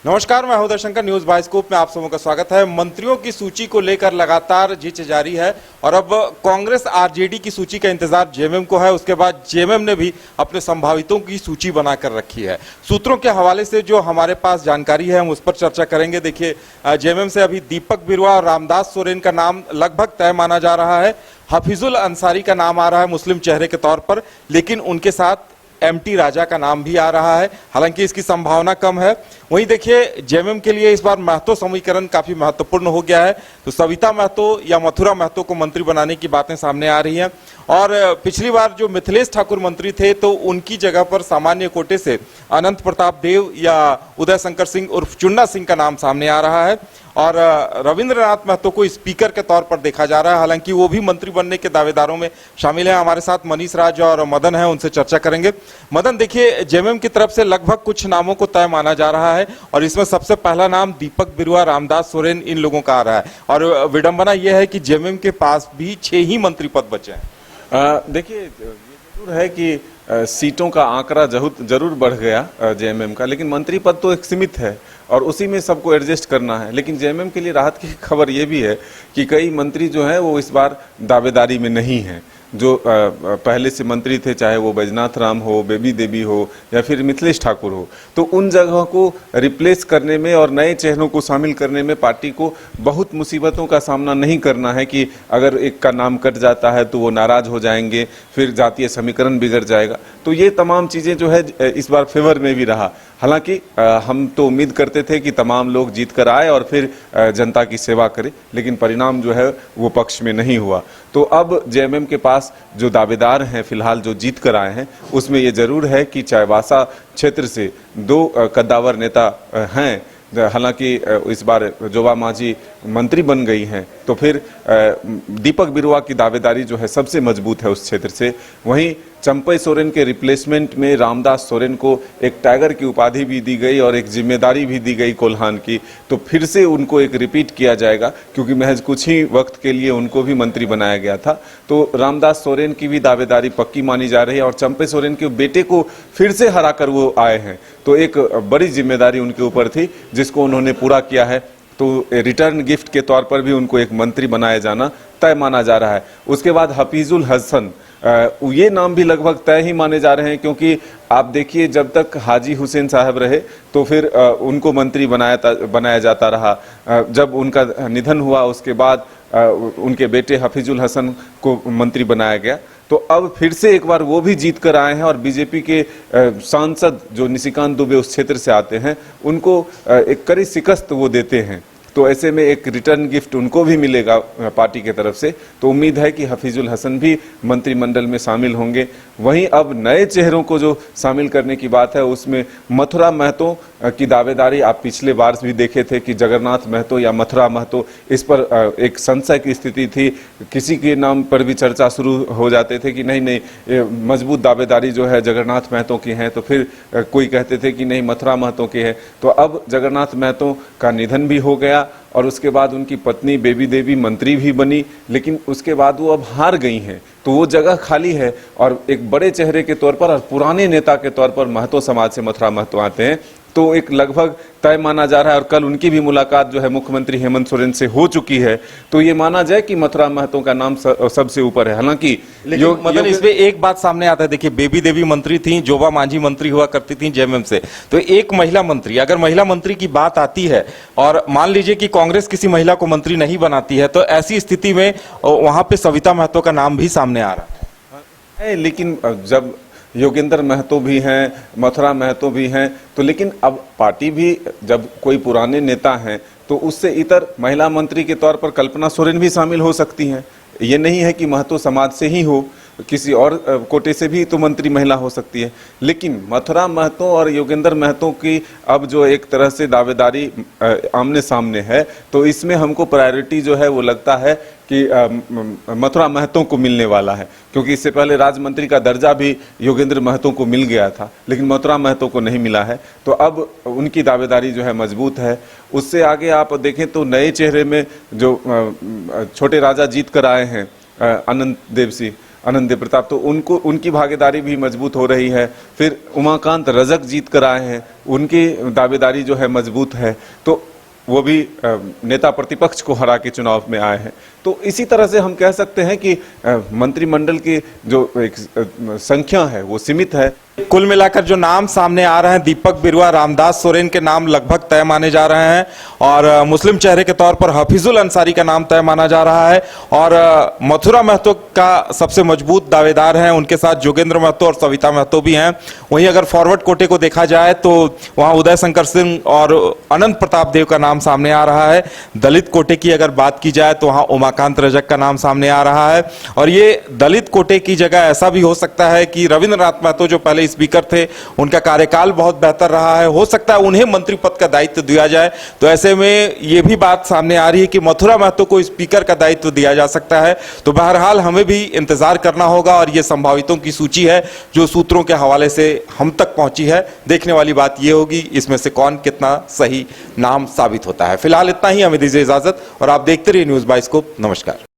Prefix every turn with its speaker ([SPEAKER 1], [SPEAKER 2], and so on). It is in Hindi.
[SPEAKER 1] नमस्कार, मैं हूं दर्शंकर। न्यूज बाइस्कोप में आप सबों का स्वागत है। मंत्रियों की सूची को लेकर लगातार जिच जारी है और अब कांग्रेस आरजेडी की सूची का इंतजार जेएमएम को है। उसके बाद जेएमएम ने भी अपने संभावितों की सूची बनाकर रखी है। सूत्रों के हवाले से जो हमारे पास जानकारी है हम उस पर चर्चा करेंगे। देखिए, जेएमएम से अभी दीपक बिरुआ और रामदास सोरेन का नाम लगभग तय माना जा रहा है। हफीजुल अंसारी का नाम आ रहा है मुस्लिम चेहरे के तौर पर, लेकिन उनके साथ एमटी राजा का नाम भी आ रहा है, हालांकि इसकी संभावना कम है। वहीं देखिए, जेएमएम के लिए इस बार महतो समीकरण काफी महत्वपूर्ण हो गया है। तो सविता महतो या मथुरा महतो को मंत्री बनाने की बातें सामने आ रही हैं और पिछली बार जो मिथिलेश ठाकुर मंत्री थे तो उनकी जगह पर सामान्य कोटे से अनंत प्रताप देव या उदय शंकर सिंह उर्फ चुन्ना सिंह का नाम सामने आ रहा है और रविंद्रनाथ महतो को स्पीकर के तौर पर देखा जा रहा है। हालांकि वो भी मंत्री बनने के दावेदारों में शामिल हैं। हमारे साथ मनीष राज और मदन है, उनसे चर्चा करेंगे। मदन, देखिए, जेएमएम की तरफ से लगभग कुछ नामों को तय माना जा रहा है और इसमें सबसे पहला नाम दीपक बिरुआ, रामदास सोरेन, इन लोगों का आ रहा है और विडंबना यह है कि जेएमएम के पास भी 6 ही मंत्री पद बचे हैं।
[SPEAKER 2] देखिए, ये जरूर है कि सीटों का आंकड़ा जरूर बढ़ गया जेएमएम का, लेकिन मंत्री पद तो एक सीमित है और उसी में सबको एडजस्ट करना है। लेकिन जेएमएम के लिए राहत की खबर ये भी है कि कई मंत्री जो हैं वो इस बार दावेदारी में नहीं हैं। जो पहले से मंत्री थे, चाहे वो बैजनाथ राम हो, बेबी देवी हो या फिर मिथिलेश ठाकुर हो, तो उन जगहों को रिप्लेस करने में और नए चेहरों को शामिल करने में पार्टी को बहुत मुसीबतों का सामना नहीं करना है कि अगर एक का नाम कट जाता है तो वो नाराज हो जाएंगे, फिर जातीय समीकरण बिगड़ जाएगा। तो ये तमाम चीज़ें जो है इस बार फेवर में भी रहा। हालांकि हम तो उम्मीद करते थे कि तमाम लोग जीत कर आए और फिर जनता की सेवा करें, लेकिन परिणाम जो है वो पक्ष में नहीं हुआ। तो अब जेएमएम के पास जो दावेदार हैं फिलहाल जो जीत कर आए हैं, उसमें ये जरूर है कि चाईबासा क्षेत्र से 2 कद्दावर नेता हैं। हालांकि इस बार जोबा मांझी मंत्री बन गई हैं, तो फिर दीपक बिरुआ की दावेदारी जो है सबसे मजबूत है उस क्षेत्र से। वहीं चंपई सोरेन के रिप्लेसमेंट में रामदास सोरेन को एक टाइगर की उपाधि भी दी गई और एक जिम्मेदारी भी दी गई कोल्हान की, तो फिर से उनको एक रिपीट किया जाएगा क्योंकि महज कुछ ही वक्त के लिए उनको भी मंत्री बनाया गया था। तो रामदास सोरेन की भी दावेदारी पक्की मानी जा रही है और चंपई सोरेन के बेटे को फिर से हराकर वो आए हैं, तो एक बड़ी जिम्मेदारी उनके ऊपर थी जिसको उन्होंने पूरा किया है। तो रिटर्न गिफ्ट के तौर पर भी उनको एक मंत्री बनाया जाना तय माना जा रहा है। उसके बाद हफीजुल हसन, ये नाम भी लगभग तय ही माने जा रहे हैं क्योंकि आप देखिए, जब तक हाजी हुसैन साहब रहे तो फिर उनको मंत्री बनाया जाता रहा। जब उनका निधन हुआ उसके बाद उनके बेटे हफीजुल हसन को मंत्री बनाया गया। तो अब फिर से एक बार वो भी जीत कर आए हैं और बीजेपी के सांसद जो निशिकांत दुबे उस क्षेत्र से आते हैं उनको एक कड़ी शिकस्त वो देते हैं। तो ऐसे में एक रिटर्न गिफ्ट उनको भी मिलेगा पार्टी की तरफ से। तो उम्मीद है कि हफीजुल हसन भी मंत्रिमंडल में शामिल होंगे। वहीं अब नए चेहरों को जो शामिल करने की बात है उसमें मथुरा महतो की दावेदारी आप पिछले बार भी देखे थे कि जगन्नाथ महतो या मथुरा महतो, इस पर एक संशय की स्थिति थी। किसी के नाम पर भी चर्चा शुरू हो जाते थे कि नहीं मजबूत दावेदारी जो है जगन्नाथ महतो की है, तो फिर कोई कहते थे कि नहीं मथुरा महतो की है। तो अब जगन्नाथ महतो का निधन भी हो गया और उसके बाद उनकी पत्नी बेबी देवी मंत्री भी बनी, लेकिन उसके बाद वो अब हार गई हैं। तो वो जगह खाली है और एक बड़े चेहरे के तौर पर और पुराने नेता के तौर पर महतो समाज से मथुरा महतो आते हैं, तो एक लगभग तय माना जा रहा है। और कल उनकी भी मुलाकात जो है मुख्यमंत्री हेमंत सोरेन से हो चुकी है, तो ये माना जाए कि मथुरा महतो का नाम सबसे ऊपर है। हालांकि
[SPEAKER 1] मतलब इसमें एक बात सामने आता है, देखिए, बेबी देवी मंत्री थी, जोबा मांझी मंत्री हुआ करती थी जेएमएम से, तो एक महिला मंत्री, अगर महिला मंत्री की बात आती है और मान लीजिए कि कांग्रेस किसी महिला को मंत्री नहीं बनाती है, तो ऐसी स्थिति में वहां पे सविता महतो का नाम भी सामने आ रहा
[SPEAKER 2] है। लेकिन जब योगेंद्र महतो भी हैं, मथुरा महतो भी हैं, तो लेकिन अब पार्टी भी जब कोई पुराने नेता हैं तो उससे इतर महिला मंत्री के तौर पर कल्पना सोरेन भी शामिल हो सकती हैं। ये नहीं है कि महतो समाज से ही हो, किसी और कोटे से भी तो मंत्री महिला हो सकती है। लेकिन मथुरा महतो और योगेंद्र महतो की अब जो एक तरह से दावेदारी आमने सामने है, तो इसमें हमको प्रायोरिटी जो है वो लगता है कि मथुरा महतो को मिलने वाला है, क्योंकि इससे पहले राज्य मंत्री का दर्जा भी योगेंद्र महतो को मिल गया था, लेकिन मथुरा महतो को नहीं मिला है। तो अब उनकी दावेदारी जो है मजबूत है। उससे आगे आप देखें तो नए चेहरे में जो छोटे राजा जीत कर आए हैं, अनंत देव सिंह, आनंद प्रताप, तो उनको उनकी भागीदारी भी मजबूत हो रही है। फिर उमाकांत रजक जीत कर आए हैं, उनकी दावेदारी जो है मजबूत है, तो वो भी नेता प्रतिपक्ष को हरा के चुनाव में आए हैं। तो इसी तरह से हम कह सकते हैं कि मंत्रिमंडल की जो एक संख्या है वो सीमित है।
[SPEAKER 1] कुल मिलाकर जो नाम सामने आ रहे हैं, दीपक बिरुआ, रामदास सोरेन के नाम लगभग तय माने जा रहे हैं और मुस्लिम चेहरे के तौर पर हफीजुल अंसारी का नाम तय माना जा रहा है और मथुरा महतो का सबसे मजबूत दावेदार हैं, उनके साथ जोगेंद्र महतो और सविता महतो भी हैं। वहीं अगर फॉरवर्ड कोटे को देखा जाए तो वहां उदय शंकर सिंह और अनंत प्रताप देव का नाम सामने आ रहा है। दलित कोटे की अगर बात की जाए तो वहां उमाकांत रजक का नाम सामने आ रहा है और ये दलित कोटे की जगह ऐसा भी हो सकता है कि रविंद्रनाथ महतो जो पहले स्पीकर थे, उनका कार्यकाल बहुत बेहतर रहा है, हो सकता है उन्हें मंत्री पद का दायित्व दिया जाए। तो ऐसे में ये भी बात सामने आ रही है कि मथुरा महतो को स्पीकर का दायित्व दिया जा सकता है। तो बहरहाल हमें भी इंतजार करना होगा और ये संभावितों की सूची है जो सूत्रों के हवाले से हम तक पहुंची है। देखने वाली बात ये होगी इसमें से कौन कितना सही नाम साबित होता है। फिलहाल इतना ही, हमें दीजिए इजाजत और आप देखते रहिए न्यूज़ बाइस्कोप। नमस्कार।